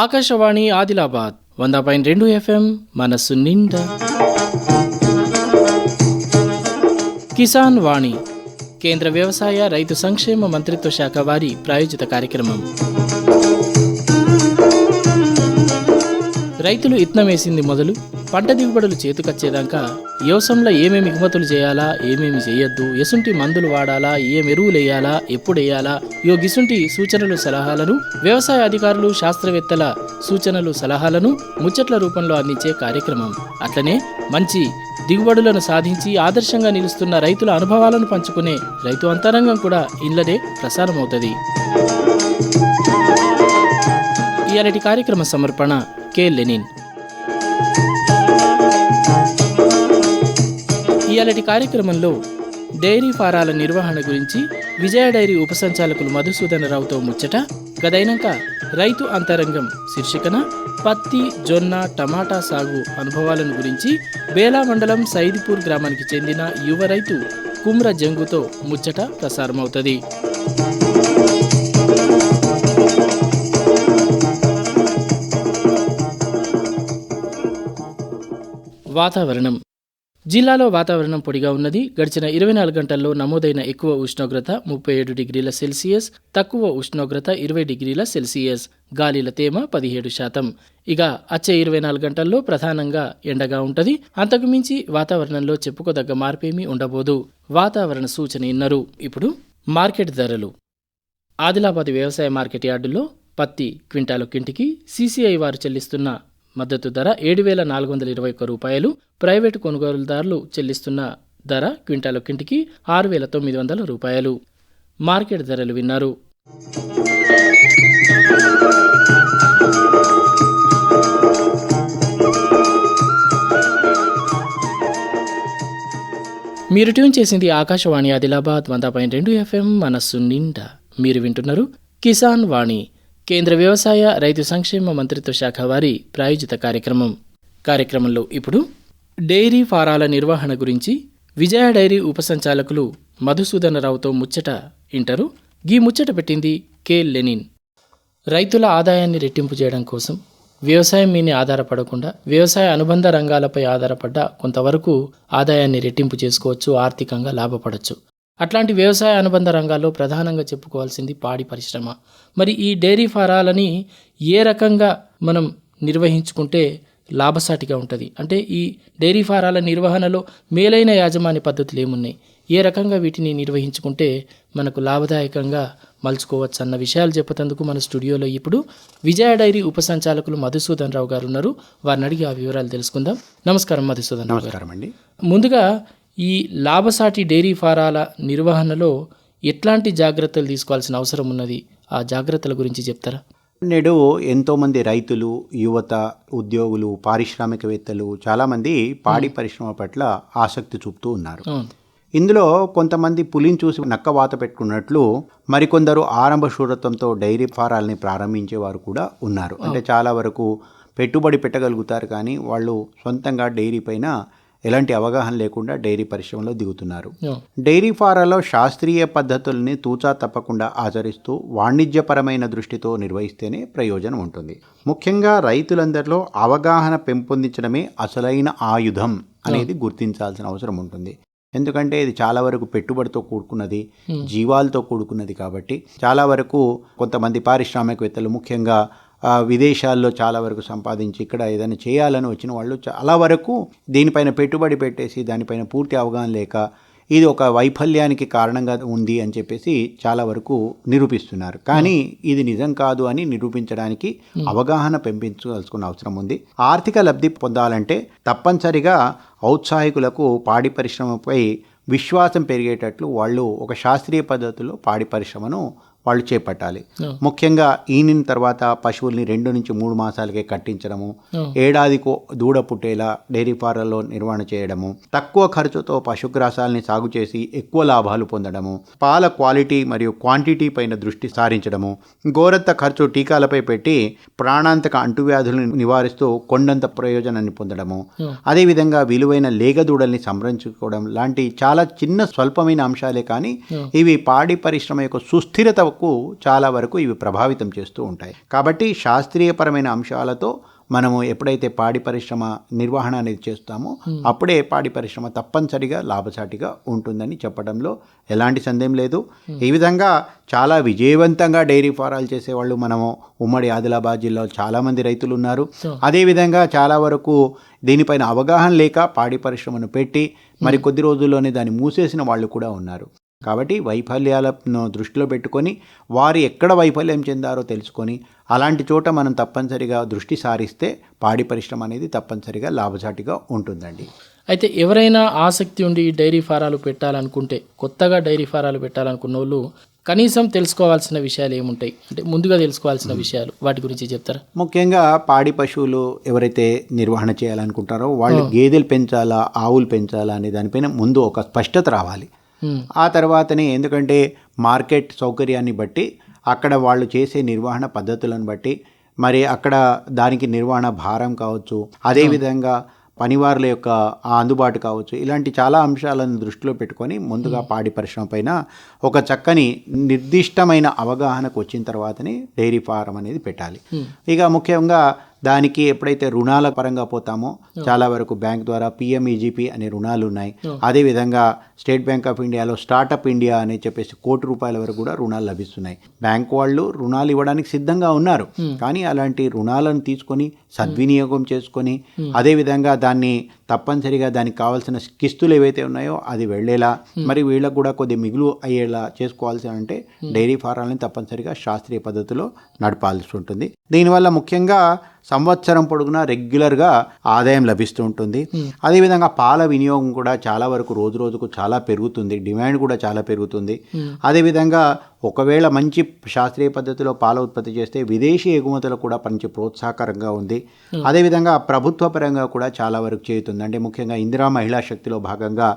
Akashvani Adilabad 100.2 FM మనస్సు నిండా. కిసాన్ వాణి కేంద్ర వ్యవసాయ రైతు సంక్షేమ మంత్రిత్వ శాఖ వారి ప్రాయోజిత కార్యక్రమం. రైతులు ఇత్నం వేసింది మొదలు పంట దిగుబడులు చేతుకొచ్చేదాకా వ్యవసాయంలో ఏమేమి ఎగుమతులు చేయాలా, ఏమేమి చేయొద్దు, ఎసుంటి మందులు వాడాలా, ఏం ఎరువులు వేయాలా, ఎప్పుడు వేయాలా, గిసుంటి సూచనలు సలహాలను వ్యవసాయ అధికారులు శాస్త్రవేత్తల సూచనలు సలహాలను ముచ్చట్ల రూపంలో అందించే కార్యక్రమం. అట్లనే మంచి దిగుబడులను సాధించి ఆదర్శంగా నిలుస్తున్న రైతుల అనుభవాలను పంచుకునే రైతు అంతరంగం కూడా ఇళ్లనే ప్రసారమవుతుంది. ఇయాలటి కార్యక్రమ సమర్పణ కె లెనిన్. ఇయాలటి కార్యక్రమంలో డైరీ ఫారాల నిర్వహణ గురించి విజయ డైరీ ఉపసంచాలకులు మధుసూదనరావుతో ముచ్చట, గదైనాక రైతు అంతరంగం శీర్షికన పత్తి, జొన్న, టమాటా సాగు అనుభవాలను గురించి బేలా మండలం సైదిపూర్ గ్రామానికి చెందిన యువ రైతు కుమ్ర జంగుతో ముచ్చట ప్రసారమవుతుంది. వాతావరణం. జిల్లాలో వాతావరణం పొడిగా ఉన్నది. గడిచిన 24 గంటల్లో నమోదైన ఎక్కువ ఉష్ణోగ్రత 37 డిగ్రీల సెల్సియస్, తక్కువ ఉష్ణోగ్రత 20 డిగ్రీల సెల్సియస్. గాలిల తేమ 17%. ఇక వచ్చే 24 గంటల్లో ప్రధానంగా ఎండగా ఉంటుంది. అంతకుమించి వాతావరణంలో చెప్పుకోదగ్గ మార్పేమీ ఉండబోదు. వాతావరణ సూచన ఇన్నరు. ఇప్పుడు మార్కెట్ ధరలు. ఆదిలాబాద్ వ్యవసాయ మార్కెట్ యార్డులో పత్తి క్వింటాలొక్కింటికి సిసిఐ వారు చెల్లిస్తున్న మద్దతు ధర 7,421 రూపాయలు. ప్రైవేటు కొనుగోలుదారులు చెల్లిస్తున్న ధర క్వింటాలొక్కింటికి 6,900 రూపాయలు. మార్కెట్ ధరలు విన్నారు. మీరు ట్యూన్ చేసింది ఆకాశవాణి ఆదిలాబాద్ 100.2 FM మనస్సు నిండా. మీరు వింటున్నారు కిసాన్ వాణి కేంద్ర వ్యవసాయ రైతు సంక్షేమ మంత్రిత్వ శాఖ వారి ప్రాయోజిత కార్యక్రమం. కార్యక్రమంలో ఇప్పుడు డైరీ ఫారాల నిర్వహణ గురించి విజయ డైరీ ఉపసంచాలకులు మధుసూదనరావుతో ముచ్చట ఇంటారు. గీ ముచ్చట పెట్టింది కె లెనిన్. రైతుల ఆదాయాన్ని రెట్టింపు చేయడం కోసం వ్యవసాయం మీద ఆధారపడకుండా వ్యవసాయ అనుబంధ రంగాలపై ఆధారపడ్డ కొంతవరకు ఆదాయాన్ని రెట్టింపు చేసుకోవచ్చు, ఆర్థికంగా లాభపడవచ్చు. అట్లాంటి వ్యవసాయ అనుబంధ రంగాల్లో ప్రధానంగా చెప్పుకోవాల్సింది పాడి పరిశ్రమ. మరి ఈ డైరీ ఫారాలని ఏ రకంగా మనం నిర్వహించుకుంటే లాభసాటిగా ఉంటుంది, అంటే ఈ డైరీ ఫారాల నిర్వహణలో మేలైన యాజమాన్య పద్ధతులు ఏమున్నాయి, ఏ రకంగా వీటిని నిర్వహించుకుంటే మనకు లాభదాయకంగా మలుచుకోవచ్చు అన్న విషయాలు చెప్పేందుకు మన స్టూడియోలో ఇప్పుడు విజయ డైరీ ఉపసంచాలకులు మధుసూదనరావు గారు ఉన్నారు. వారిని అడిగి ఆ వివరాలు తెలుసుకుందాం. నమస్కారం మధుసూదనరావు గారు. నమస్కారం అండి. ముందుగా ఈ లాభసాటి డైరీ ఫారాల నిర్వహణలో ఎట్లాంటి జాగ్రత్తలు తీసుకోవాల్సిన అవసరం ఉన్నది, ఆ జాగ్రత్తల గురించి చెప్తారా? నేడు ఎంతోమంది రైతులు, యువత, ఉద్యోగులు, పారిశ్రామికవేత్తలు చాలామంది పాడి పరిశ్రమ పట్ల ఆసక్తి చూపుతూ ఉన్నారు. ఇందులో కొంతమంది పులిని చూసి నక్క వాత పెట్టుకున్నట్లు మరికొందరు ఆరంభ శూరత్వంతో డైరీ ఫారాలని ప్రారంభించేవారు కూడా ఉన్నారు. అంటే చాలా వరకు పెట్టుబడి పెట్టగలుగుతారు, కానీ వాళ్ళు సొంతంగా డైరీ పైన ఎలాంటి అవగాహన లేకుండా డైరీ పరిశ్రమలో దిగుతున్నారు. డైరీ ఫారాల్లో శాస్త్రీయ పద్ధతుల్ని తూచా తప్పకుండా ఆచరిస్తూ వాణిజ్యపరమైన దృష్టితో నిర్వహిస్తేనే ప్రయోజనం ఉంటుంది. ముఖ్యంగా రైతులందరిలో అవగాహన పెంపొందించడమే అసలైన ఆయుధం అనేది గుర్తించాల్సిన అవసరం ఉంటుంది. ఎందుకంటే ఇది చాలా వరకు పెట్టుబడితో కూడుకున్నది, జీవాలతో కూడుకున్నది. కాబట్టి చాలా వరకు కొంతమంది పారిశ్రామికవేత్తలు ముఖ్యంగా విదేశాల్లో చాలా వరకు సంపాదించి ఇక్కడ ఏదైనా చేయాలని వచ్చిన వాళ్ళు చాలా వరకు దీనిపైన పెట్టుబడి పెట్టేసి దానిపైన పూర్తి అవగాహన లేక ఇది ఒక వైఫల్యానికి కారణంగా ఉంది అని చెప్పేసి చాలా వరకు నిరూపిస్తున్నారు. కానీ ఇది నిజం కాదు అని నిరూపించడానికి అవగాహన పెంపించాల్సిన అవసరం ఉంది. ఆర్థిక లబ్ధి పొందాలంటే తప్పనిసరిగా ఔత్సాహికులకు పాడి పరిశ్రమపై విశ్వాసం పెరిగేటట్లు వాళ్ళు ఒక శాస్త్రీయ పద్ధతిలో పాడి పరిశ్రమను వాళ్ళు చేపట్టాలి. ముఖ్యంగా ఈనిన తర్వాత పశువుల్ని 2 నుంచి 3 మాసాలకే కట్టించడము, ఏడాదికో దూడ పుట్టేలా డైరీ ఫారాల్లో నిర్వహణ చేయడము, తక్కువ ఖర్చుతో పశుగ్రాసాలని సాగు చేసి ఎక్కువ లాభాలు పొందడము, పాల క్వాలిటీ మరియు క్వాంటిటీ పైన దృష్టి సారించడము, గోరంత ఖర్చు టీకాలపై పెట్టి ప్రాణాంతక అంటువ్యాధులను నివారిస్తూ కొండంత ప్రయోజనాన్ని పొందడము, అదేవిధంగా విలువైన లేగదూడల్ని సంరక్షించుకోవడం లాంటి చాలా చిన్న స్వల్పమైన అంశాలే కానీ ఇవి పాడి పరిశ్రమ యొక్క సుస్థిరత రుణాలకు చాలా వరకు ఇవి ప్రభావితం చేస్తూ ఉంటాయి. కాబట్టి శాస్త్రీయపరమైన అంశాలతో మనము ఎప్పుడైతే పాడి పరిశ్రమ నిర్వహణ అనేది చేస్తామో అప్పుడే పాడి పరిశ్రమ తప్పనిసరిగా లాభసాటిగా ఉంటుందని చెప్పడంలో ఎలాంటి సందేహం లేదు. ఈ విధంగా చాలా విజయవంతంగా డైరీ ఫారాలు చేసేవాళ్ళు మనము ఉమ్మడి ఆదిలాబాద్ జిల్లాలో చాలామంది రైతులు ఉన్నారు. అదేవిధంగా చాలా వరకు దీనిపైన అవగాహన లేక పాడి పరిశ్రమను పెట్టి మరి కొద్ది రోజుల్లోనే దాన్ని మూసేసిన వాళ్ళు కూడా ఉన్నారు. కాబట్టి వైఫల్యాలను దృష్టిలో పెట్టుకొని వారు ఎక్కడ వైఫల్యం చెందారో తెలుసుకొని అలాంటి చోట మనం తప్పనిసరిగా దృష్టి సారిస్తే పాడి పరిశ్రమ అనేది తప్పనిసరిగా లాభసాటిగా ఉంటుందండి. అయితే ఎవరైనా ఆసక్తి ఉండి డైరీ ఫారాలు పెట్టాలనుకుంటే, కొత్తగా డైరీ ఫారాలు పెట్టాలనుకున్న వాళ్ళు కనీసం తెలుసుకోవాల్సిన విషయాలు ఏముంటాయి, అంటే ముందుగా తెలుసుకోవాల్సిన విషయాలు వాటి గురించి చెప్తారా? ముఖ్యంగా పాడి పశువులు ఎవరైతే నిర్వహణ చేయాలనుకుంటారో వాళ్ళు గేదెలు పెంచాలా ఆవులు పెంచాలా అనే దానిపైన ముందు ఒక స్పష్టత రావాలి. ఆ తర్వాతనే, ఎందుకంటే మార్కెట్ సౌకర్యాన్ని బట్టి అక్కడ వాళ్ళు చేసే నిర్వహణ పద్ధతులను బట్టి మరి అక్కడ దానికి నిర్వహణ భారం కావచ్చు, అదేవిధంగా పనివారుల యొక్క అందుబాటు కావచ్చు, ఇలాంటి చాలా అంశాలను దృష్టిలో పెట్టుకొని ముందుగా పాడి పరిశ్రమ పైన ఒక చక్కని నిర్దిష్టమైన అవగాహనకు వచ్చిన తర్వాతనే డైరీ ఫారం అనేది పెట్టాలి. ఇక ముఖ్యంగా దానికి ఎప్పుడైతే రుణాల పరంగా పోతామో చాలా వరకు బ్యాంక్ ద్వారా PMEGP అనే రుణాలు ఉన్నాయి. అదేవిధంగా స్టేట్ బ్యాంక్ ఆఫ్ ఇండియాలో స్టార్టప్ ఇండియా అని చెప్పేసి ₹1,00,00,000 వరకు కూడా రుణాలు లభిస్తున్నాయి. బ్యాంక్ వాళ్ళు రుణాలు ఇవ్వడానికి సిద్ధంగా ఉన్నారు. కానీ అలాంటి రుణాలను తీసుకొని సద్వినియోగం చేసుకొని అదేవిధంగా దాన్ని తప్పనిసరిగా దానికి కావాల్సిన కిస్తులు ఏవైతే ఉన్నాయో అది వెళ్ళేలా మరి వీళ్ళకు కూడా కొద్ది మిగులు అయ్యేలా చేసుకోవాల్సి అంటే డైరీ ఫారాలని తప్పనిసరిగా శాస్త్రీయ పద్ధతిలో నడపాల్సి ఉంటుంది. దీనివల్ల ముఖ్యంగా సంవత్సరం పొడుగునా రెగ్యులర్గా ఆదాయం లభిస్తూ ఉంటుంది. అదేవిధంగా పాల వినియోగం కూడా చాలా వరకు రోజు రోజుకు చాలా పెరుగుతుంది, డిమాండ్ కూడా చాలా పెరుగుతుంది. అదేవిధంగా ఒకవేళ మంచి శాస్త్రీయ పద్ధతిలో పాల ఉత్పత్తి చేస్తే విదేశీ ఎగుమతులకు కూడా మంచి ప్రోత్సాహకరంగా ఉంది. అదేవిధంగా ప్రభుత్వ పరంగా కూడా చాలా వరకు చేయుతుంది. అంటే ముఖ్యంగా ఇందిరా మహిళా శక్తిలో భాగంగా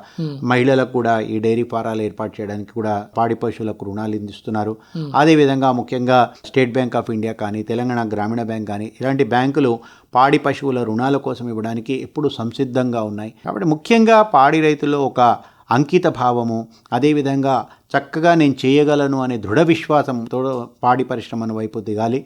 మహిళలకు కూడా ఈ డైరీ ఫారాలు ఏర్పాటు చేయడానికి కూడా పాడి పశువులకు రుణాలు అందిస్తున్నారు. అదేవిధంగా ముఖ్యంగా స్టేట్ బ్యాంక్ ఆఫ్ ఇండియా కానీ తెలంగాణ గ్రామీణ బ్యాంక్ కానీ ఇలాంటి బ్యాంకులు పాడి పశువుల రుణాల కోసం ఇవ్వడానికి ఎప్పుడు సంసిద్ధంగా ఉన్నాయి. కాబట్టి ముఖ్యంగా పాడి రైతుల్లో ఒక అంకిత భావము, అదేవిధంగా చక్కగా నేను చేయగలను అనే దృఢ విశ్వాసంతో పాడి పరిశ్రమను వైపు దిగాలి.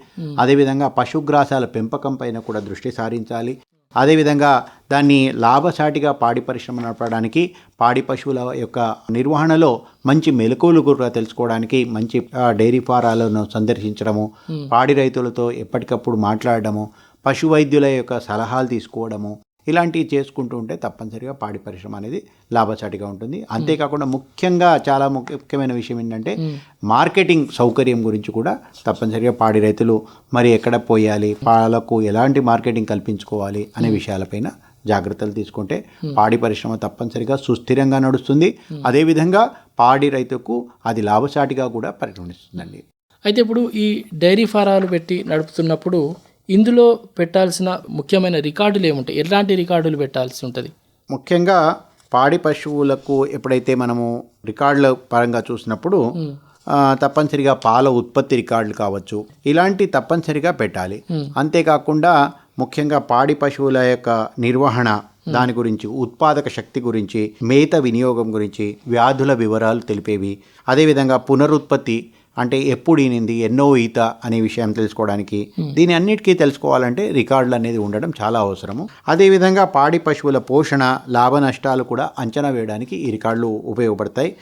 అదేవిధంగా పశుగ్రాసాల పెంపకం పైన కూడా దృష్టి సారించాలి. అదేవిధంగా దాన్ని లాభసాటిగా పాడి పరిశ్రమ నడపడానికి పాడి పశువుల యొక్క నిర్వహణలో మంచి మెలకువలు కూడా తెలుసుకోవడానికి మంచి డైరీ ఫారాలను సందర్శించడము, పాడి రైతులతో ఎప్పటికప్పుడు మాట్లాడడము, పశు వైద్యుల యొక్క సలహాలు తీసుకోవడము, ఇలాంటివి చేసుకుంటూ ఉంటే తప్పనిసరిగా పాడి పరిశ్రమ అనేది లాభసాటిగా ఉంటుంది. అంతేకాకుండా ముఖ్యంగా చాలా ముఖ్యమైన విషయం ఏంటంటే మార్కెటింగ్ సౌకర్యం గురించి కూడా తప్పనిసరిగా పాడి రైతులు మరి ఎక్కడ పోయాలి, పాలకు ఎలాంటి మార్కెటింగ్ కల్పించుకోవాలి అనే విషయాలపైన జాగ్రత్తలు తీసుకుంటే పాడి పరిశ్రమ తప్పనిసరిగా సుస్థిరంగా నడుస్తుంది. అదేవిధంగా పాడి రైతుకు అది లాభసాటిగా కూడా పరిగణిస్తుందండి. అయితే ఇప్పుడు ఈ డైరీ ఫారాలు పెట్టి నడుపుతున్నప్పుడు ఇందులో పెట్టాల్సిన ముఖ్యమైన రికార్డులు ఏముంటాయి, ఎలాంటి రికార్డులు పెట్టాల్సి ఉంటుంది? ముఖ్యంగా పాడి పశువులకు ఎప్పుడైతే మనము రికార్డుల పరంగా చూసినప్పుడు తప్పనిసరిగా పాల ఉత్పత్తి రికార్డులు కావచ్చు, ఇలాంటి తప్పనిసరిగా పెట్టాలి. అంతేకాకుండా ముఖ్యంగా పాడి పశువుల యొక్క నిర్వహణ దాని గురించి, ఉత్పాదక శక్తి గురించి, మేత వినియోగం గురించి, వ్యాధుల వివరాలు తెలిపేవి, అదేవిధంగా పునరుత్పత్తి అంటే ఎప్పుడు ఈనింది, ఎన్నో ఈత అనే విషయం తెలుసుకోవడానికి, దీని అన్నిటికీ తెలుసుకోవాలంటే రికార్డులు అనేది ఉండడం చాలా అవసరము. అదేవిధంగా పాడి పశువుల పోషణ, లాభ నష్టాలు కూడా అంచనా వేయడానికి ఈ రికార్డులు ఉపయోగపడతాయి.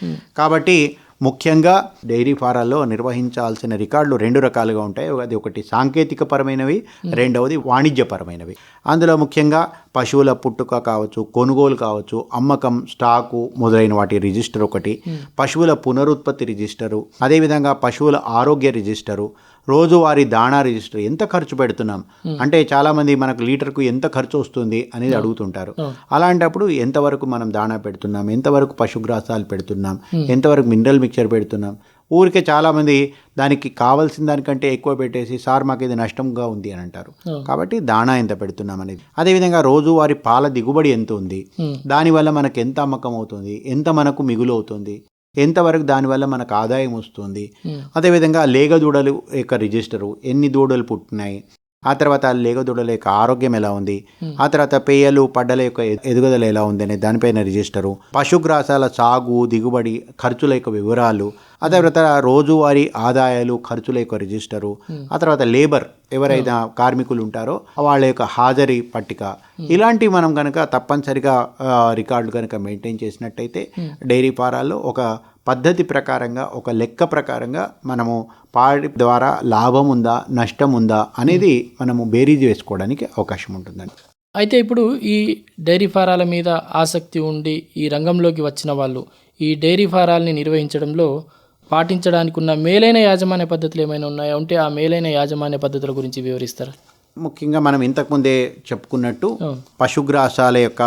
కాబట్టి ముఖ్యంగా డైరీ ఫారాల్లో నిర్వహించాల్సిన రికార్డులు 2 రకాలుగా ఉంటాయి. అది ఒకటి సాంకేతిక పరమైనవి, రెండవది వాణిజ్యపరమైనవి. అందులో ముఖ్యంగా పశువుల పుట్టుక కావచ్చు, కొనుగోలు కావచ్చు, అమ్మకం, స్టాకు మొదలైన వాటి రిజిస్టర్ ఒకటి, పశువుల పునరుత్పత్తి రిజిస్టరు, అదేవిధంగా పశువుల ఆరోగ్య రిజిస్టరు, రోజువారీ దాణా రిజిస్టర్, ఎంత ఖర్చు పెడుతున్నాం అంటే చాలామంది మనకు లీటర్కు ఎంత ఖర్చు వస్తుంది అనేది అడుగుతుంటారు. అలాంటప్పుడు ఎంతవరకు మనం దాణా పెడుతున్నాం, ఎంతవరకు పశుగ్రాసాలు పెడుతున్నాం, ఎంతవరకు మినరల్ మిక్చర్ పెడుతున్నాం. ఊరికే చాలామంది దానికి కావాల్సిన దానికంటే ఎక్కువ పెట్టేసి సార్ మాకు ఇది నష్టంగా ఉంది అని అంటారు. కాబట్టి దాణా ఎంత పెడుతున్నాం అనేది, అదేవిధంగా రోజువారీ పాల దిగుబడి ఎంత ఉంది, దానివల్ల మనకు ఎంత అమ్మకం అవుతుంది, ఎంత మనకు మిగులు అవుతుంది, ఎంతవరకు దానివల్ల మనకు ఆదాయం వస్తుంది, అదేవిధంగా లేగ దూడలు యొక్క రిజిస్టరు, ఎన్ని దూడలు పుట్టినాయి, ఆ తర్వాత లేగదూడల యొక్క ఆరోగ్యం ఎలా ఉంది, ఆ తర్వాత పేయలు పడ్డల యొక్క ఎదుగుదల ఎలా ఉంది అనే దానిపైన రిజిస్టరు, పశుగ్రాసాల సాగు దిగుబడి ఖర్చుల యొక్క వివరాలు, ఆ తర్వాత రోజువారీ ఆదాయాలు ఖర్చుల యొక్క రిజిస్టరు, ఆ తర్వాత లేబర్ ఎవరైనా కార్మికులు ఉంటారో వాళ్ళ యొక్క హాజరీ పట్టిక, ఇలాంటివి మనం కనుక తప్పనిసరిగా రికార్డులు కనుక మెయింటైన్ చేసినట్టయితే డైరీ ఫారాల్లో ఒక పద్ధతి ప్రకారంగా ఒక లెక్క ప్రకారంగా మనము పాడి ద్వారా లాభం ఉందా నష్టం ఉందా అనేది మనము బేరీజు వేసుకోవడానికి అవకాశం ఉంటుందండి. అయితే ఇప్పుడు ఈ డైరీ ఫారాల మీద ఆసక్తి ఉండి ఈ రంగంలోకి వచ్చిన వాళ్ళు ఈ డైరీ ఫారాలని నిర్వహించడంలో పాటించడానికి ఉన్న మేలైన యాజమాన్య పద్ధతులు ఏమైనా ఉన్నాయా? ఉంటే ఆ మేలైన యాజమాన్య పద్ధతుల గురించి వివరిస్తారా? ముఖ్యంగా మనం ఇంతకుముందే చెప్పుకున్నట్టు పశుగ్రాసాల యొక్క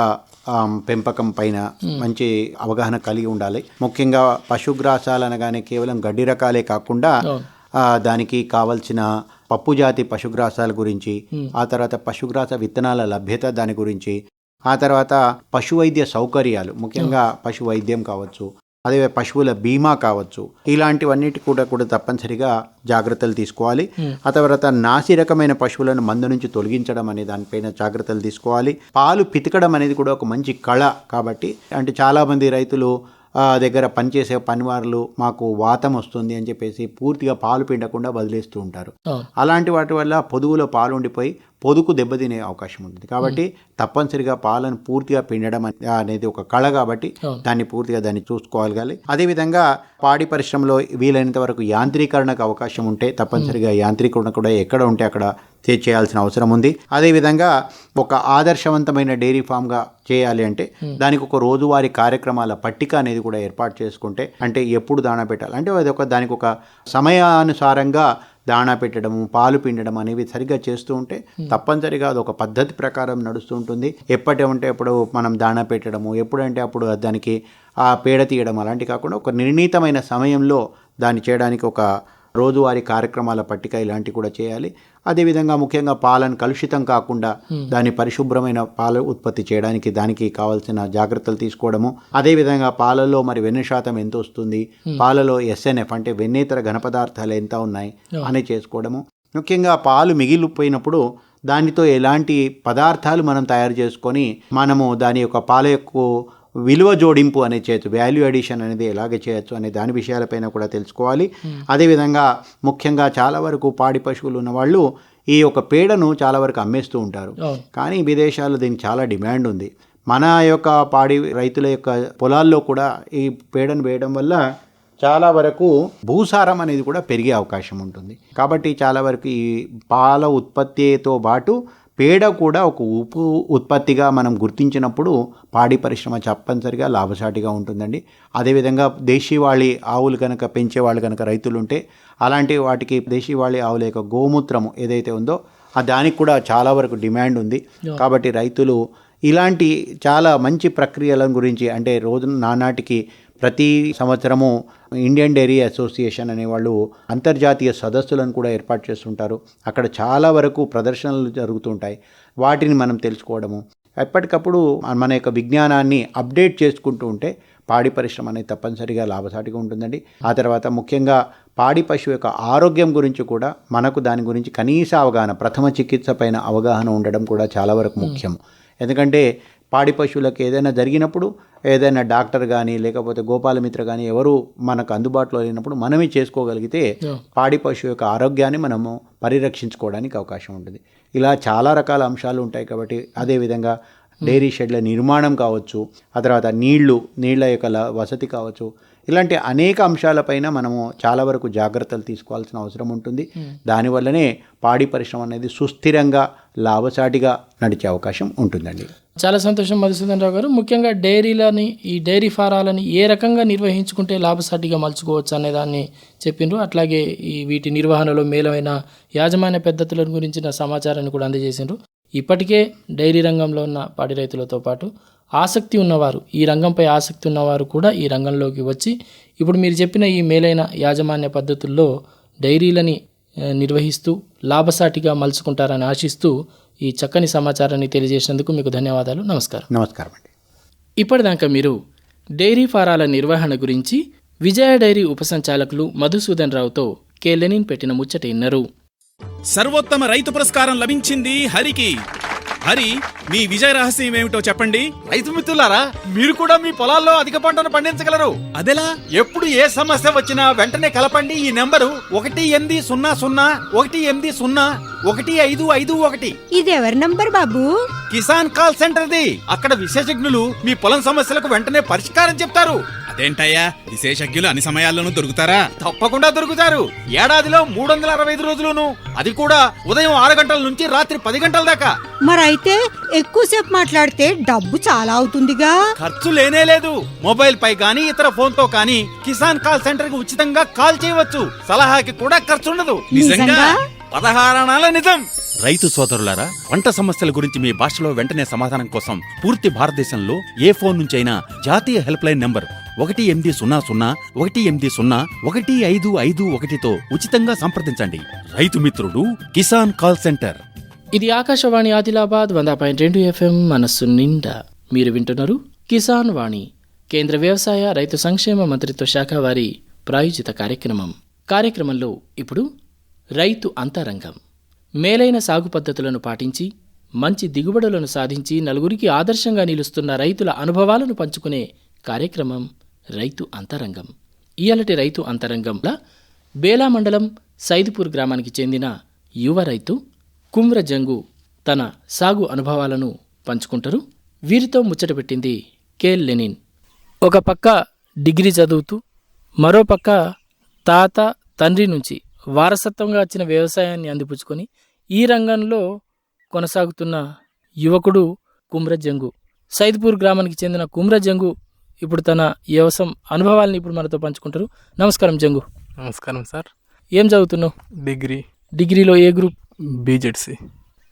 పెంపకం పైన మంచి అవగాహన కలిగి ఉండాలి. ముఖ్యంగా పశుగ్రాసాలు అనగానే కేవలం గడ్డి రకాలే కాకుండా దానికి కావలసిన పప్పు జాతి పశుగ్రాసాల గురించి, ఆ తర్వాత పశుగ్రాస విత్తనాల లభ్యత దాని గురించి, ఆ తర్వాత పశు వైద్య సౌకర్యాలు ముఖ్యంగా పశు వైద్యం కావచ్చు, అదే పశువుల బీమా కావచ్చు, ఇలాంటివన్నిటి కూడా తప్పనిసరిగా జాగ్రత్తలు తీసుకోవాలి. ఆ తర్వాత నాసి రకమైన పశువులను మంద నుంచి తొలగించడం అనే దానిపైన జాగ్రత్తలు తీసుకోవాలి. పాలు పితకడం అనేది కూడా ఒక మంచి కళ కాబట్టి, అంటే చాలామంది రైతులు దగ్గర పనిచేసే పనివారులు మాకు వాతం వస్తుంది అని చెప్పేసి పూర్తిగా పాలు పిండకుండా వదిలేస్తూ ఉంటారు. అలాంటి వాటి వల్ల పొదుగులో పాలు ఉండిపోయి పొదుగు దెబ్బతినే అవకాశం ఉంటుంది. కాబట్టి తప్పనిసరిగా పాలను పూర్తిగా పిండడం అనేది ఒక కళ కాబట్టి దాన్ని చూసుకోగలగాలి. అదేవిధంగా పాడి పరిశ్రమలో వీలైనంత వరకు యాంత్రీకరణకు అవకాశం ఉంటే తప్పనిసరిగా యాంత్రీకరణ కూడా ఎక్కడ ఉంటే అక్కడ చేయాల్సిన అవసరం ఉంది. అదేవిధంగా ఒక ఆదర్శవంతమైన డైరీ ఫామ్గా చేయాలి అంటే దానికి ఒక రోజువారీ కార్యక్రమాల పట్టిక అనేది కూడా ఏర్పాటు చేసుకుంటే, అంటే ఎప్పుడు దాణా పెట్టాలి అంటే దానికి ఒక సమయానుసారంగా దాణా పెట్టడము పాలు పిండడం అనేవి సరిగ్గా చేస్తూ ఉంటే తప్పనిసరిగా అది ఒక పద్ధతి ప్రకారం నడుస్తూ ఉంటుంది. ఎప్పటివంటే అప్పుడు మనం దాణా పెట్టడము, ఎప్పుడంటే అప్పుడు దానికి ఆ పేడ తీయడం అలాంటివి కాకుండా ఒక నిర్ణీతమైన సమయంలో దాన్ని చేయడానికి ఒక రోజువారీ కార్యక్రమాల పట్టిక ఇలాంటివి కూడా చేయాలి. అదేవిధంగా ముఖ్యంగా పాలను కలుషితం కాకుండా దాన్ని పరిశుభ్రమైన పాలు ఉత్పత్తి చేయడానికి దానికి కావాల్సిన జాగ్రత్తలు తీసుకోవడము, అదేవిధంగా పాలలో మరి వెన్న శాతం ఎంత వస్తుంది, పాలలో SNF అంటే వెన్నేతర ఘన పదార్థాలు ఎంత ఉన్నాయి అని చేసుకోవడము. ముఖ్యంగా పాలు మిగిలిపోయినప్పుడు దానితో ఎలాంటి పదార్థాలు మనం తయారు చేసుకొని మనము దాని యొక్క పాల యొక్క విలువ జోడింపు అనేది చేయొచ్చు, వాల్యూ అడిషన్ అనేది ఎలాగే చేయొచ్చు అనే దాని విషయాలపైన కూడా తెలుసుకోవాలి. అదేవిధంగా ముఖ్యంగా చాలా వరకు పాడి పశువులు ఉన్న వాళ్ళు ఈ యొక్క పేడను చాలా వరకు అమ్మేస్తూ ఉంటారు. కానీ విదేశాల్లో దీనికి చాలా డిమాండ్ ఉంది. మన యొక్క పాడి రైతుల యొక్క పొలాల్లో కూడా ఈ పేడను వేయడం వల్ల చాలా వరకు భూసారం అనేది కూడా పెరిగే అవకాశం ఉంటుంది. కాబట్టి చాలా వరకు ఈ పాల ఉత్పత్తితో పాటు పేడ కూడా ఒక ఉప్పు ఉత్పత్తిగా మనం గుర్తించినప్పుడు పాడి పరిశ్రమ తప్పనిసరిగా లాభసాటిగా ఉంటుందండి. అదేవిధంగా దేశీవాళీ ఆవులు కనుక పెంచేవాళ్ళు కనుక రైతులు ఉంటే అలాంటి వాటికి దేశీవాళీ ఆవుల యొక్క గోమూత్రం ఏదైతే ఉందో దానికి కూడా చాలా వరకు డిమాండ్ ఉంది. కాబట్టి రైతులు ఇలాంటి చాలా మంచి ప్రక్రియల గురించి, అంటే రోజు నానాటికి ప్రతి సంవత్సరము ఇండియన్ డైరీ అసోసియేషన్ అనేవాళ్ళు అంతర్జాతీయ సదస్సులను కూడా ఏర్పాటు చేస్తుంటారు. అక్కడ చాలా వరకు ప్రదర్శనలు జరుగుతుంటాయి. వాటిని మనం తెలుసుకోవడము, ఎప్పటికప్పుడు మన యొక్క విజ్ఞానాన్ని అప్డేట్ చేసుకుంటూ ఉంటే పాడి పరిశ్రమ అనేది తప్పనిసరిగా లాభసాటిగా ఉంటుందండి. ఆ తర్వాత ముఖ్యంగా పాడి పశువు యొక్క ఆరోగ్యం గురించి కూడా మనకు దాని గురించి కనీస అవగాహన, ప్రథమ చికిత్స పైన అవగాహన ఉండడం కూడా చాలా వరకు ముఖ్యం. ఎందుకంటే పాడి పశువులకు ఏదైనా జరిగినప్పుడు ఏదైనా డాక్టర్ కానీ లేకపోతే గోపాలమిత్ర కానీ ఎవరు మనకు అందుబాటులో లేనప్పుడు మనమే చేసుకోగలిగితే పాడి పశువు యొక్క ఆరోగ్యాన్ని మనము పరిరక్షించుకోవడానికి అవకాశం ఉంటుంది. ఇలా చాలా రకాల అంశాలు ఉంటాయి. కాబట్టి అదేవిధంగా డైరీ షెడ్ల నిర్మాణం కావచ్చు, ఆ తర్వాత నీళ్ల యొక్క వసతి కావచ్చు, ఇలాంటి అనేక అంశాలపైన మనము చాలా వరకు జాగ్రత్తలు తీసుకోవాల్సిన అవసరం ఉంటుంది. దానివల్లనే పాడి పరిశ్రమ అనేది సుస్థిరంగా లాభసాటిగా నడిచే అవకాశం ఉంటుందండి. చాలా సంతోషం మధుసూదన్ రావు గారు. ముఖ్యంగా ఈ డైరీ ఫారాలని ఏ రకంగా నిర్వహించుకుంటే లాభసాటిగా మలుచుకోవచ్చు అనే దాన్ని చెప్పిండ్రు. అట్లాగే వీటి నిర్వహణలో మేలైన యాజమాన్య పద్ధతుల గురించిన సమాచారాన్ని కూడా అందజేసిండ్రు. ఇప్పటికే డైరీ రంగంలో ఉన్న పాడి రైతులతో పాటు ఆసక్తి ఉన్నవారు, ఈ రంగంపై ఆసక్తి ఉన్నవారు కూడా ఈ రంగంలోకి వచ్చి ఇప్పుడు మీరు చెప్పిన ఈ మేలైన యాజమాన్య పద్ధతుల్లో డైరీలని నిర్వహిస్తూ లాభసాటిగా మలుచుకుంటారని ఆశిస్తూ ఈ చక్కని సమాచారాన్ని తెలియజేసినందుకు మీకు ధన్యవాదాలు. నమస్కారం. నమస్కారం అండి. ఇప్పటిదాకా మీరు డైరీ ఫారాల నిర్వహణ గురించి విజయ డైరీ ఉపసంచాలకులు మధుసూదన్ రావుతో కె లెనిన్ పెట్టిన ముచ్చట విన్నారు. సర్వోత్తమ రైతు పురస్కారం లభించింది హరికి. హరి, మీ విజయ రహస్యం ఏమిటో చెప్పండి. రైతు మిత్రులారా, మీరు కూడా మీ పొలాల్లో అధిక పంటను పండించగలరు. అదెలా? ఎప్పుడు ఏ సమస్య వచ్చినా వెంటనే కలపండి ఈ నెంబరు 1800 ఇది ఎవరి నంబర్ బాబు? కిసాన్ కాల్ సెంటర్ది. అక్కడ విశేషజ్ఞులు మీ పొలం సమస్యలకు వెంటనే పరిష్కారం చెప్తారు. అదేంటయ్యా, విశేషజ్ఞులు అన్ని సమయాల్లోనూ దొరుకుతారా? తప్పకుండా దొరుకుతారు. ఏడాదిలో 365 రోజులును, అది కూడా ఉదయం 6 గంటల నుంచి రాత్రి 10 గంటల దాకా. మరైతే ఎక్కువసేపు మాట్లాడితే డబ్బు చాలా అవుతుందిగా. ఖర్చు లేనే లేదు. మొబైల్ పై గానీ ఇతర ఫోన్ తో కానీ కిసాన్ కాల్ సెంటర్ కి ఉచితంగా కాల్ చేయవచ్చు. సలహాకి కూడా ఖర్చు ఉండదు. నిజంగా? 16 అనాల నిజం. రైతు సోదరులారా, పంట సమస్యల గురించి మీ భాషలో వెంటనే సమాధానం కోసం పూర్తి భారతదేశంలో ఏ ఫోన్ నుంచైనా జాతీయ హెల్ప్ లైన్ నంబర్ 1800-180-1551తో ఉచితంగా సంప్రదించండి. రైతు మిత్రుడు కిసాన్ కాల్ సెంటర్. ఇది ఆకాశవాణి ఆదిలాబాద్ 100.2 FM మనస్సు నిండా. మీరు వింటున్నారు కిసాన్ వాణి, కేంద్ర వ్యవసాయ రైతు సంక్షేమ మంత్రిత్వ శాఖ వారి ప్రాయోజిత కార్యక్రమంలో ఇప్పుడు రైతు అంతరంగం. మేలైన సాగు పద్ధతులను పాటించి మంచి దిగుబడులను సాధించి నలుగురికి ఆదర్శంగా నిలుస్తున్న రైతుల అనుభవాలను పంచుకునే కార్యక్రమం రైతు అంతరంగం. ఇయాలటి రైతు అంతరంగంలో బేలా మండలం సైదుపూర్ గ్రామానికి చెందిన యువ రైతు కుమ్ర జంగు తన సాగు అనుభవాలను పంచుకుంటారు. వీరితో ముచ్చట పెట్టింది కేల్ లెనిన్. ఒక పక్క డిగ్రీ చదువుతూ మరో పక్క తాత తండ్రి నుంచి వారసత్వంగా వచ్చిన వ్యవసాయాన్ని అందిపుచ్చుకొని ఈ రంగంలో కొనసాగుతున్న యువకుడు కుమ్ర జంగు. సైదుపూర్ గ్రామానికి చెందిన కుమ్ర జంగు ఇప్పుడు తన వ్యవసాయం అనుభవాలను ఇప్పుడు మనతో పంచుకుంటారు. నమస్కారం జంగు. నమస్కారం సార్. ఏం చదువుతున్నావు? డిగ్రీ. డిగ్రీలో ఏ గ్రూప్? బీజెడ్సీ.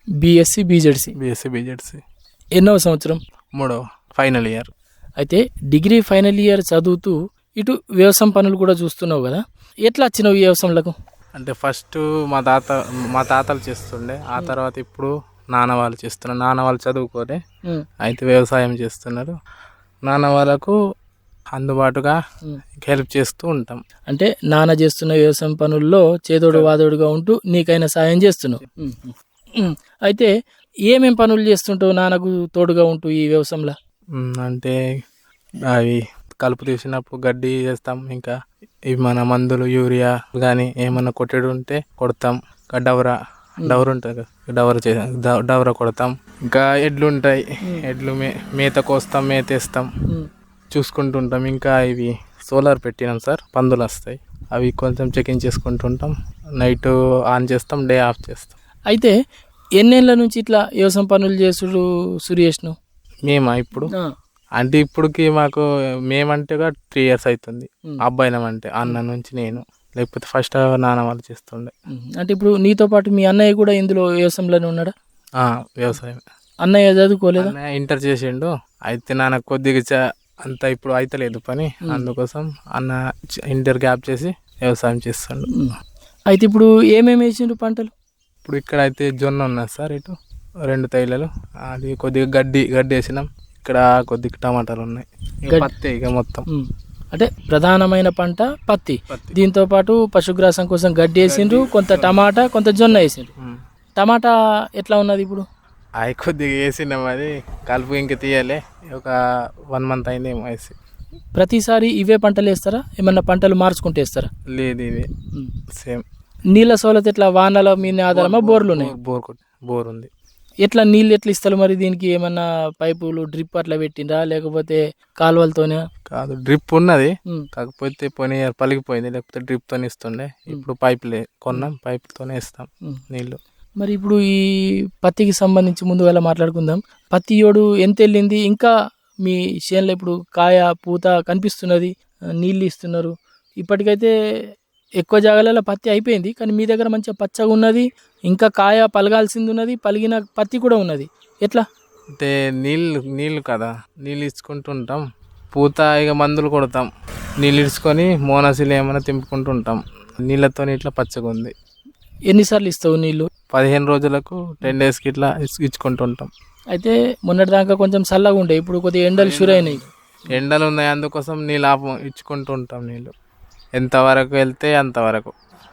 BSc BZC. ఎన్నవ సంవత్సరం? 3వ ఫైనల్ ఇయర్. అయితే డిగ్రీ ఫైనల్ ఇయర్ చదువుతూ ఇటు వ్యవసాయం పనులు కూడా చూస్తున్నావు కదా, ఎట్లా వచ్చినావు ఈ వ్యవసాయంలకు? అంటే ఫస్ట్ మా తాతలు చేస్తుండే, ఆ తర్వాత ఇప్పుడు నాన్న వాళ్ళు చేస్తున్నారు. నాన్న వాళ్ళు చదువుకోలే, అయితే వ్యవసాయం చేస్తున్నారు. నాన్న వాళ్ళకు అందుబాటుగా హెల్ప్ చేస్తూ ఉంటాం. అంటే నాన్న చేస్తున్న వ్యవసాయం పనుల్లో చేదోడు వాదోడుగా ఉంటూ నీకైనా సాయం చేస్తున్నావు. అయితే ఏమేం పనులు చేస్తుంటావు నాన్నకు తోడుగా ఉంటూ ఈ వ్యవసాయంలో? అంటే అవి కలుపు తీసినప్పుడు గడ్డి చేస్తాం, ఇంకా ఇవి మన మందులు యూరియా కానీ ఏమన్నా కొట్టేడు ఉంటే కొడతాం. డవర్ ఉంటుంది కదా, డవర కొడతాం. ఇంకా ఎడ్లు ఉంటాయి, ఎడ్లు మేత కోస్తాం, మేత వేస్తాం, చూసుకుంటుంటాం. ఇంకా ఇవి సోలార్ పెట్టినాం సార్, పందులు వస్తాయి, అవి కొంచెం చెకింగ్ చేసుకుంటుంటాం. నైట్ ఆన్ చేస్తాం, డే ఆఫ్ చేస్తాం. అయితే ఎన్నేళ్ళ నుంచి ఇట్లా వ్యవసాయం పనులు చేసుడు సురేష్ను? మేమా ఇప్పుడు అంటే ఇప్పటికి మాకు మేమంటే 3 years అవుతుంది. అబ్బాయిలమంటే అన్న నుంచి నేను, లేకపోతే ఫస్ట్ నాన్న వాళ్ళు చేస్తుండే. అంటే ఇప్పుడు నీతో పాటు మీ అన్నయ్య కూడా ఇందులో వ్యవసాయంలోనే ఉన్నాడా? వ్యవసాయం. అన్నయ్య చదువుకోలేదా? ఇంటర్ చేసిండు. అయితే నాన్న కొద్దిగా అంత ఇప్పుడు అయితలేదు పని, అందుకోసం అన్న ఇంటర్ గ్యాప్ చేసి వ్యవసాయం చేస్తుండు. అయితే ఇప్పుడు ఏమేమి వేసిండు పంటలు? ఇప్పుడు ఇక్కడ అయితే జొన్న ఉన్నది సార్, ఇటు 2 తైలలు, అది కొద్దిగా గడ్డి వేసినాం. ఇక్కడ కొద్దిగా టమాటాలు ఉన్నాయి, పత్తి ఇక మొత్తం. అంటే ప్రధానమైన పంట పత్తి. దీంతో పాటు పశుగ్రాసం కోసం గడ్డి వేసిండ్రు, కొంత టమాటా, కొంత జొన్న వేసిండ్రు. టమాటా ఎట్లా ఉన్నది ఇప్పుడు? అవి కొద్దిగా వేసినాం, అది కలుపు ఇంకా తీయాలి. ఒక 1 month అయింది ఏమో వేసి. ప్రతిసారి ఇవే పంటలు వేస్తారా, ఏమన్నా పంటలు మార్చుకుంటూ వేస్తారా? లేదు, ఇవే సేమ్. నీళ్ళ సోలత ఎట్లా, వానల మీద ఆధారమా, బోర్లు ఉన్నాయి? బోర్ ఉంది. ఎట్లా నీళ్ళు ఎట్లా ఇస్తారు మరి? దీనికి ఏమన్నా పైపులు డ్రిప్ అట్లా పెట్టిండ్రా, లేకపోతే కాలువలతోనే? కాదు, డ్రిప్ ఉన్నది, కాకపోతే పోనీ పలిగిపోయింది, లేకపోతే డ్రిప్ తోనే ఇస్తుండే. ఇప్పుడు పైపులే కొన్నాం, పైపులతోనే ఇస్తాం నీళ్ళు. మరి ఇప్పుడు ఈ పత్తికి సంబంధించి ముందుగా మాట్లాడుకుందాం. పత్తి యోడు ఎంత వెళ్ళింది? ఇంకా మీ చేనులో ఇప్పుడు కాయ పూత కనిపిస్తున్నది, నీళ్ళు ఇస్తున్నారు. ఇప్పటికైతే ఎక్కువ జాగాలలో పత్తి అయిపోయింది, కానీ మీ దగ్గర మంచిగా పచ్చగా ఉన్నది, ఇంకా కాయ పలగాల్సింది ఉన్నది, పలిగిన పత్తి కూడా ఉన్నది. ఎట్లా అంటే నీళ్ళు కదా, నీళ్ళు ఇచ్చుకుంటుంటాం. పూత ఇక మందులు కొడతాం, నీళ్ళు ఇచ్చుకొని మోనసిలు ఏమైనా తింపుకుంటుంటాం. నీళ్ళతో ఇట్లా పచ్చగా ఉంది. ఎన్నిసార్లు ఇస్తావు నీళ్ళు? 15 రోజులకు 10 daysకి ఇట్లా ఇచ్చుకుంటుంటాం. అయితే మొన్నటిదాకా కొంచెం చల్లగా ఉండే, ఇప్పుడు కొద్దిగా ఎండలు షురైనాయి. ఎండలు ఉన్నాయి, అందుకోసం నీళ్ళు ఇచ్చుకుంటూ ఉంటాం. నీళ్ళు ఎంతవరకు వెళ్తే అంతవరకు.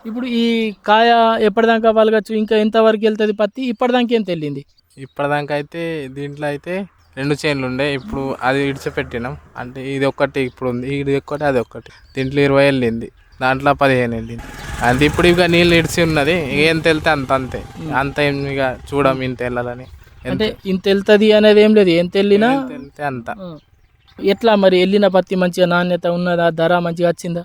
ఇప్పుడు ఈ కాయ ఎప్పటిదాకా పలగచ్చు, ఇంకా ఎంతవరకు వెళ్తుంది పత్తి, ఇప్పటిదాకా ఏం తెలియంది? ఇప్పటిదాకా అయితే దీంట్లో అయితే 2 చేనులు ఉండే, ఇప్పుడు అది ఇడిచిపెట్టినాం. అంటే ఇది ఒక్కటి ఇప్పుడు ఉంది, ఇది ఒక్కటి అది ఒక్కటి. దీంట్లో 20 వెళ్ళింది, దాంట్లో 15 వెళ్ళింది. అంటే ఇప్పుడు ఇక నీళ్ళు ఇడిచి ఉన్నది, ఇక ఎంత వెళ్తే అంతే. అంత ఏం ఇక చూడం ఇంత వెళ్ళాలని. అంటే ఇంత వెళ్తుంది అనేది ఏం లేదు, ఎంత వెళ్ళినా ఎంత వెళ్తే అంత. ఎట్లా మరి వెళ్ళిన పత్తి మంచిగా నాణ్యత ఉన్నదా, ధర మంచిగా వచ్చిందా?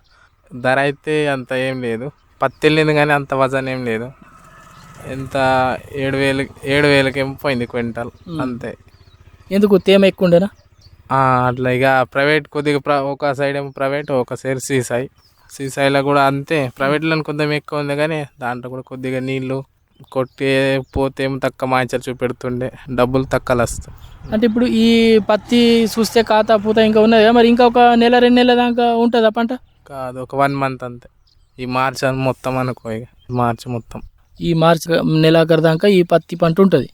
ధర అయితే అంత ఏం లేదు, పత్తి వెళ్ళింది కానీ అంత వజన్ ఏం లేదు. ఎంత 7,000 ఏమో పోయింది క్వింటాల్ అంతే. ఎందుకు తేమ ఎక్కువ ఉండేనా? అట్లా ఇక ప్రైవేట్ కొద్దిగా ఒక సైడ్ ఏమో ప్రైవేట్, ఒక సైడ్ శ్రీసాయిలో కూడా అంతే. ప్రైవేట్లో కొంచెం ఎక్కువ ఉంది కానీ దాంట్లో కూడా కొద్దిగా నీళ్ళు కొట్టి పోతే ఏమో తక్కువ మాయిచలు చూపెడుతుండే, డబ్బులు తక్కువ వస్తాయి. అంటే ఇప్పుడు ఈ పత్తి చూస్తే ఖాతా పూత ఇంకా ఉన్నదా, మరి ఇంకా ఒక నెల 2 నెలల దాకా ఉంటుందా పంట? కాదు, ఒక 1 మంత్ అంతే. ఈ మార్చ్ మొత్తం అనుకో, ఇక మార్చి మొత్తం, ఈ మార్చి నెలాఖరు దాకా ఈ పత్తి పంట ఉంటుంది.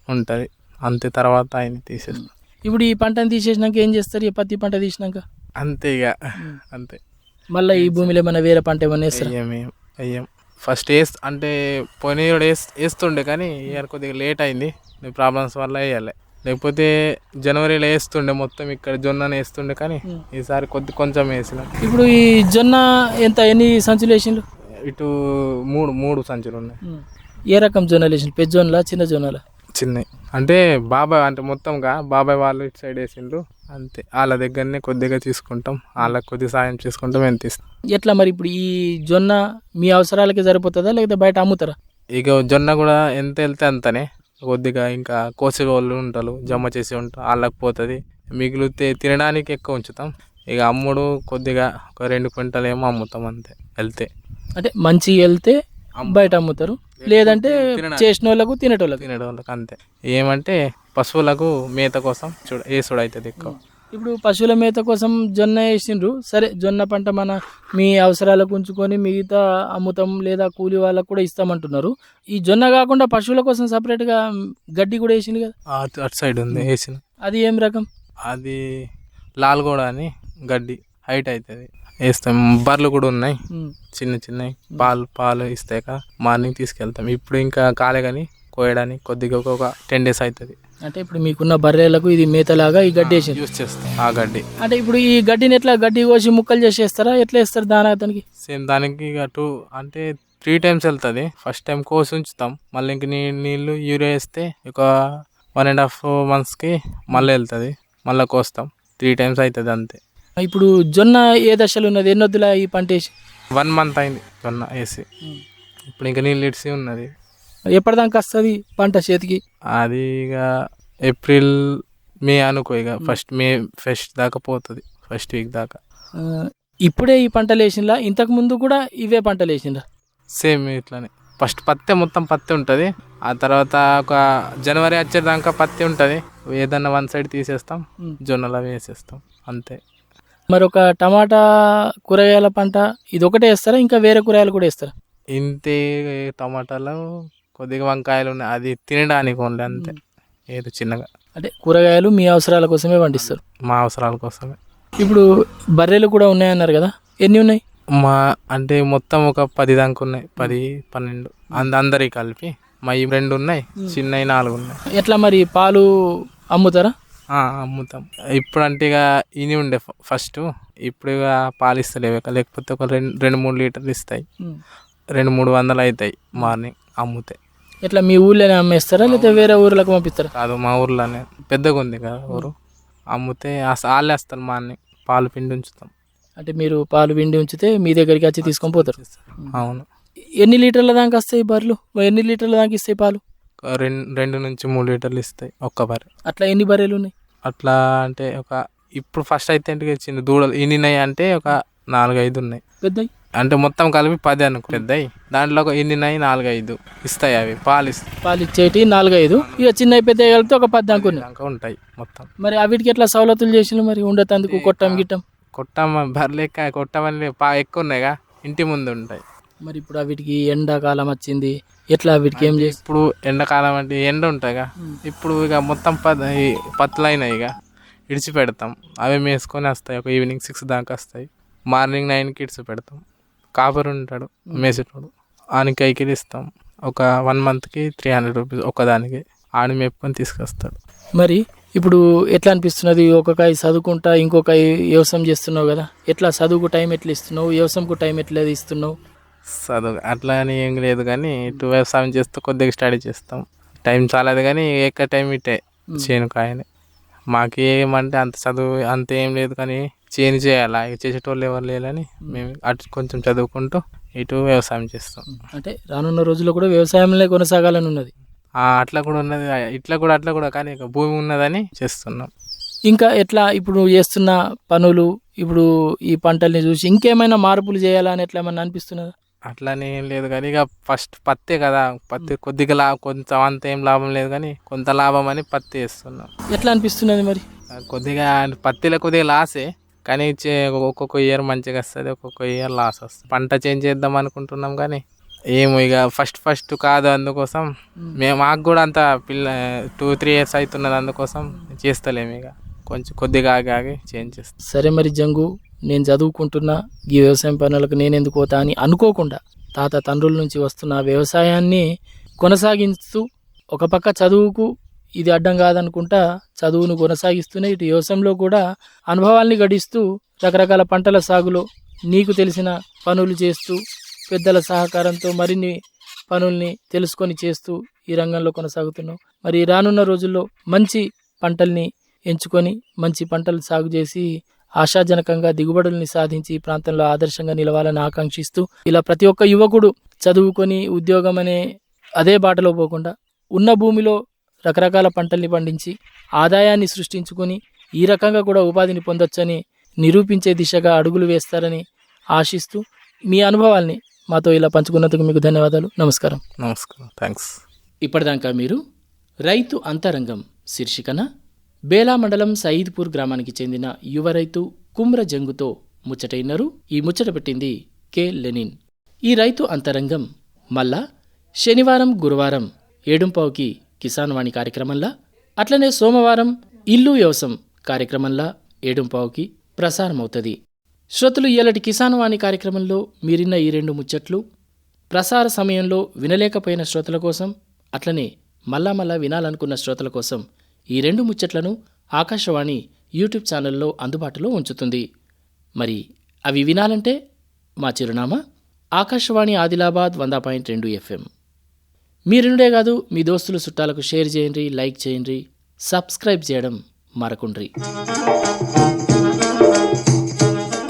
అంతే. తర్వాత ఆయన తీసేస్తాం. ఇప్పుడు ఈ పంటను తీసేసినాక ఏం చేస్తారు? ఈ పత్తి పంట తీసినాక అంతే ఇక అంతే. మళ్ళీ ఈ భూమిలో ఏమైనా వేరే పంట ఏమైనా వేస్తారు? అయ్యాం ఫస్ట్ అంటే పోయిన వేస్తుండే కానీ ఇయర్ కొద్దిగా లేట్ అయింది, ప్రాబ్లమ్స్ వల్ల వేయాలి. లేకపోతే జనవరిలో వేస్తుండే మొత్తం, ఇక్కడ జొన్నను వేస్తుండే కానీ ఈసారి కొంచెం వేసినాం. ఇప్పుడు ఈ జొన్న ఎన్ని సంచులు వేసిండ్రు? ఇటు మూడు సంచులు ఉన్నాయి. ఏ రకం జొన్నలు వేసిండ్రు? పెద్ద జొన్నలా, చిన్న జొన్నలా? చిన్నవి. అంటే బాబాయ్, అంటే మొత్తంగా బాబాయ్ వాళ్ళు ఇటు సైడ్ వేసిండ్రు అంతే. వాళ్ళ దగ్గరనే కొద్దిగా తీసుకుంటాం, వాళ్ళకి కొద్దిగా సాయం చేసుకుంటాం, ఎంత ఇస్తాం. ఎట్లా మరి ఇప్పుడు ఈ జొన్న మీ అవసరాలకి సరిపోతుందా లేకపోతే బయట అమ్ముతారా? ఇక జొన్న కూడా ఎంత వెళ్తే అంతనే, కొద్దిగా ఇంకా కోసే వాళ్ళు ఉంటారు, జమ చేసి ఉంటారు, వాళ్ళకి పోతుంది. మిగిలితే తినడానికి ఎక్కువ ఉంచుతాం, ఇక అమ్ముడు కొద్దిగా ఒక 2 క్వింటాలు ఏమో అమ్ముతాం అంతే వెళ్తే. అంటే మంచి వెళ్తే బయట అమ్ముతారు, లేదంటే చేసిన వాళ్ళకు తినేటోళ్ళకి అంతే. ఏమంటే పశువులకు మేత కోసం వేసుడు అవుతుంది ఎక్కువ. ఇప్పుడు పశువుల మేత కోసం జొన్న వేసిండ్రు, సరే జొన్న పంట మీ అవసరాలకు ఉంచుకొని మిగతా అమ్ముతాం లేదా కూలి వాళ్ళకు కూడా ఇస్తామంటున్నారు. ఈ జొన్న కాకుండా పశువుల కోసం సపరేట్గా గడ్డి కూడా వేసింది కదా? అటు సైడ్ ఉంది వేసిన. అది ఏం రకం? అది లాల్గోడ అని గడ్డి, హైట్ అవుతుంది, వేస్తాం. బర్రెలు కూడా ఉన్నాయి, చిన్నవి, పాలు ఇస్తాక మార్నింగ్ తీసుకెళ్తాం. ఇప్పుడు ఇంకా కాలే కానీ కోయడానికి కొద్దిగా ఒక 10 days అవుతుంది. అంటే ఇప్పుడు మీకున్న బర్రెలకు ఇది మేతలాగా ఈ గడ్డి వేసి యూజ్ చేస్తాం ఆ గడ్డి. అంటే ఇప్పుడు ఈ గడ్డిని ఎట్లా గడ్డి కోసి ముక్కలు చేసేస్తారా, ఎట్లా వేస్తారు దాని అతనికి? సేమ్ దానికి ఇక 3 times వెళ్తుంది. ఫస్ట్ టైం కోసి ఉంచుతాం, మళ్ళీ ఇంక నీళ్ళు యూరియా వేస్తే ఒక 1.5 monthsకి మళ్ళీ వెళ్తుంది, మళ్ళీ కోస్తాం. 3 times అవుతుంది అంతే. ఇప్పుడు జొన్న ఏ దశలో ఉన్నది, ఎన్నొద్దులా ఈ పంట వేసి? 1 month అయింది జొన్న వేసి, ఇప్పుడు ఇంకా నీళ్ళు ఇడిసి ఉన్నది. ఎప్పటిదాకా వస్తుంది పంట చేతికి? అది ఇక April, May అనుకో, ఇక ఫస్ట్ దాకా పోతుంది, ఫస్ట్ వీక్ దాకా. ఇప్పుడే ఈ పంటలు వేసిందా, ఇంతకు ముందు కూడా ఇవే పంటలు వేసిందా? సేమ్ ఇట్లానే. ఫస్ట్ మొత్తం పత్తి ఉంటుంది, ఆ తర్వాత ఒక జనవరి వచ్చేదాకా పత్తి ఉంటుంది. ఏదన్నా 1 side తీసేస్తాం, జొన్నలు అవి వేసేస్తాం అంతే. మరి ఒక టమాటా కూరగాయల పంట ఇది ఒకటే వేస్తారా, ఇంకా వేరే కూరగాయలు కూడా వేస్తారా? ఇంతే, టమాటాలు కొద్దిగా వంకాయలు ఉన్నాయి, అది తినడానికి ఓన్లీ అంతే, ఏదో చిన్నగా. అంటే కూరగాయలు మీ అవసరాల కోసమే పండిస్తారు? మా అవసరాల కోసమే. ఇప్పుడు బర్రెలు కూడా ఉన్నాయన్నారు కదా, ఎన్ని ఉన్నాయి? అంటే మొత్తం ఒక 10 దాకా ఉన్నాయి, 10-12 అందరికి కలిపి. మా 2 ఉన్నాయి, చిన్నవి 4 ఉన్నాయి. ఎట్లా మరి పాలు అమ్ముతారా? అమ్ముతాం. ఇప్పుడు అంటే ఇక ఇని ఉండే ఫస్ట్, ఇప్పుడు ఇక పాలు ఇస్తలేవు, లేకపోతే ఒక 2-3 లీటర్లు ఇస్తాయి, 200-300 అవుతాయి మార్నింగ్ అమ్ముతే. ఎట్లా మీ ఊళ్ళోనే అమ్మేస్తారా లేకపోతే వేరే ఊర్లకు పంపిస్తారా? కాదు, మా ఊర్లోనే పెద్దగా ఉంది కదా ఊరు, అమ్ముతే వాళ్ళే వస్తారు మార్నింగ్, పాలు పిండి ఉంచుతాం. అంటే మీరు పాలు పిండి ఉంచితే మీ దగ్గరికి వచ్చి తీసుకొని పోతారు? అవును. ఎన్ని లీటర్ల దాకా వస్తాయి బర్రెలు, ఎన్ని లీటర్ల దాకా ఇస్తాయి పాలు? 2-3 లీటర్లు ఇస్తాయి ఒక్క బర్రె. అట్లా ఎన్ని బర్రెలు ఉన్నాయి? అట్లా అంటే ఇప్పుడు ఫస్ట్ అయితే చిన్న దూడలు ఇన్నినాయి అంటే ఒక 4-5 ఉన్నాయి పెద్దవి. అంటే మొత్తం కలిపి 10 అనుకో పెద్దవి, దాంట్లో ఒక ఇన్నినాయి 4-5 ఇస్తాయి, అవి పాలు ఇచ్చేటి 4-5, ఇక చిన్న పెద్ద కలిపితే ఒక 10 దాకా ఉంటాయి మొత్తం. మరి అవిటికి ఎట్లా సవలతులు చేసిన మరి ఉండేందుకు? కొట్టం బర్రెలెక్క కొట్టమని ఎక్కువ ఉన్నాయిగా, ఇంటి ముందు ఉంటాయి. మరి ఇప్పుడు వీటికి ఎండాకాలం వచ్చింది, ఎట్లా వీటికి ఏం చేసి? ఇప్పుడు ఎండాకాలం అంటే ఎండ ఉంటాయిగా, ఇప్పుడు ఇక మొత్తం పత్తులైనాయి, ఇక ఇడిచి పెడతాం, అవి మేసుకొని వస్తాయి. ఒక ఈవినింగ్ 6 దాకా వస్తాయి, మార్నింగ్ 9కి ఇడిచి పెడతాం. కాపరు ఉంటాడు మేసేటోడు, ఆనికైకి ఇస్తాం. ఒక 1 మంత్కి 300 రూపీస్ ఒకదానికి. ఆని మేపుకొని తీసుకొస్తాడు. మరి ఇప్పుడు ఎట్లా అనిపిస్తున్నది? ఒక కాయ చదువుకుంటా ఇంకొక వ్యవసాయం చేస్తున్నావు కదా, ఎట్లా చదువుకు టైం ఎట్లా ఇస్తున్నావు, వ్యవసాయంకు టైం ఎట్లా ఇస్తున్నావు? చదువు అట్లా అని ఏం లేదు, కానీ ఇటు వ్యవసాయం చేస్తూ కొద్దిగా స్టడీ చేస్తాం. టైం చాలదు కానీ ఎక్కువ టైం ఇటే చేను కాయని. మాకు ఏమంటే అంత చదువు అంత ఏం లేదు, కానీ చేను చేయాలా, ఇక చేసేటోళ్ళు ఎవరు లేరని మేము అటు కొంచెం చదువుకుంటూ ఇటు వ్యవసాయం చేస్తాం. అంటే రానున్న రోజుల్లో కూడా వ్యవసాయంలో కొనసాగాలని ఉన్నది. అట్లా కూడా ఉన్నది, అట్లా కూడా కానీ ఇక భూమి ఉన్నదని చేస్తున్నాం. ఇంకా ఎట్లా ఇప్పుడు నువ్వు చేస్తున్న పనులు, ఇప్పుడు ఈ పంటల్ని చూసి ఇంకేమైనా మార్పులు చేయాలని ఎట్లా ఏమన్నా అనిపిస్తున్నదా? అట్లానే ఏం లేదు, కానీ ఇక ఫస్ట్ పత్తే కదా, పత్తి కొద్దిగా కొంత అంత ఏం లాభం లేదు, కానీ కొంత లాభం అని పత్తి వేస్తున్నాం. ఎట్లా అనిపిస్తున్నది మరి? కొద్దిగా పత్తిలో కొద్దిగా లాసే, కానీ ఒక్కొక్క ఇయర్ మంచిగా వస్తుంది, ఒక్కొక్క ఇయర్ లాస్ వస్తుంది. పంట చేంజ్ చేద్దాం అనుకుంటున్నాం, కానీ ఏమో ఇక ఫస్ట్ కాదు. అందుకోసం మాకు కూడా అంత 2-3 ఇయర్స్ అవుతున్నది, అందుకోసం చేస్తలేము. ఇక కొంచెం కొద్దిగా ఆగి చేంజ్ చేస్తాం. సరే మరి జంగు, నేను చదువుకుంటున్నా, ఈ వ్యవసాయం పనులకు నేను ఎందుకు పోతా అని అనుకోకుండా తాత తండ్రుల నుంచి వస్తున్న వ్యవసాయాన్ని కొనసాగిస్తూ, ఒక పక్క చదువుకు ఇది అడ్డం కాదనుకుంటా చదువును కొనసాగిస్తూనే ఇటు వ్యవసాయంలో కూడా అనుభవాల్ని గడిస్తూ రకరకాల పంటల సాగులో నీకు తెలిసిన పనులు చేస్తూ పెద్దల సహకారంతో మరిన్ని పనుల్ని తెలుసుకొని చేస్తూ ఈ రంగంలో కొనసాగుతున్నావు. మరి రానున్న రోజుల్లో మంచి పంటల్ని ఎంచుకొని మంచి పంటలు సాగు చేసి ఆశాజనకంగా దిగుబడుల్ని సాధించి ఈ ప్రాంతంలో ఆదర్శంగా నిలవాలని ఆకాంక్షిస్తూ, ఇలా ప్రతి ఒక్క యువకుడు చదువుకొని ఉద్యోగం అనే అదే బాటలో పోకుండా ఉన్న భూమిలో రకరకాల పంటల్ని పండించి ఆదాయాన్ని సృష్టించుకొని ఈ రకంగా కూడా ఉపాధిని పొందొచ్చని నిరూపించే దిశగా అడుగులు వేస్తారని ఆశిస్తూ, మీ అనుభవాల్ని మాతో ఇలా పంచుకున్నందుకు మీకు ధన్యవాదాలు. నమస్కారం. నమస్కారం, థ్యాంక్స్. ఇప్పటిదాకా మీరు రైతు అంతరంగం శీర్షికన బేలా మండలం సయీద్పూర్ గ్రామానికి చెందిన యువ రైతు కుమ్ర జంగుతో ముచ్చటైనరు. ఈ ముచ్చట పెట్టింది కె లెనిన్. ఈ రైతు అంతరంగం మళ్ళా శనివారం, గురువారం 7:15కి కిసాన్ వాణి కార్యక్రమంలా, అట్లనే సోమవారం ఇల్లు వ్యవసాయం కార్యక్రమంలా 7:15కి ప్రసారమవుతుంది. శ్రోతలు, ఇయ్యాలటి కిసాన్ వాణి కార్యక్రమంలో మీరిన్న ఈ 2 ముచ్చట్లు ప్రసార సమయంలో వినలేకపోయిన శ్రోతల కోసం, అట్లనే మళ్ళా వినాలనుకున్న శ్రోతల కోసం ఈ 2 ముచ్చట్లను ఆకాశవాణి యూట్యూబ్ ఛానల్లో అందుబాటులో ఉంచుతుంది. మరి అవి వినాలంటే మా చిరునామా ఆకాశవాణి ఆదిలాబాద్ 100.2 FM. మీరుండే కాదు, మీ దోస్తులు చుట్టాలకు షేర్ చేయండి, లైక్ చేయండి, సబ్స్క్రైబ్ చేయడం మరకుండ్రి.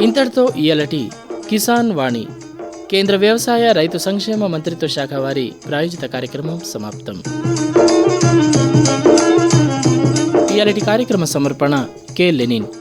ఇంతటితో ఇయ్యాలటి కిసాన్ వాణి కేంద్ర వ్యవసాయ రైతు సంక్షేమ మంత్రిత్వ శాఖ వారి ప్రాయోజిత కార్యక్రమం సమాప్తం. ఇయ్యాలటి కార్యక్రమ సమర్పణ కె లెనిన్.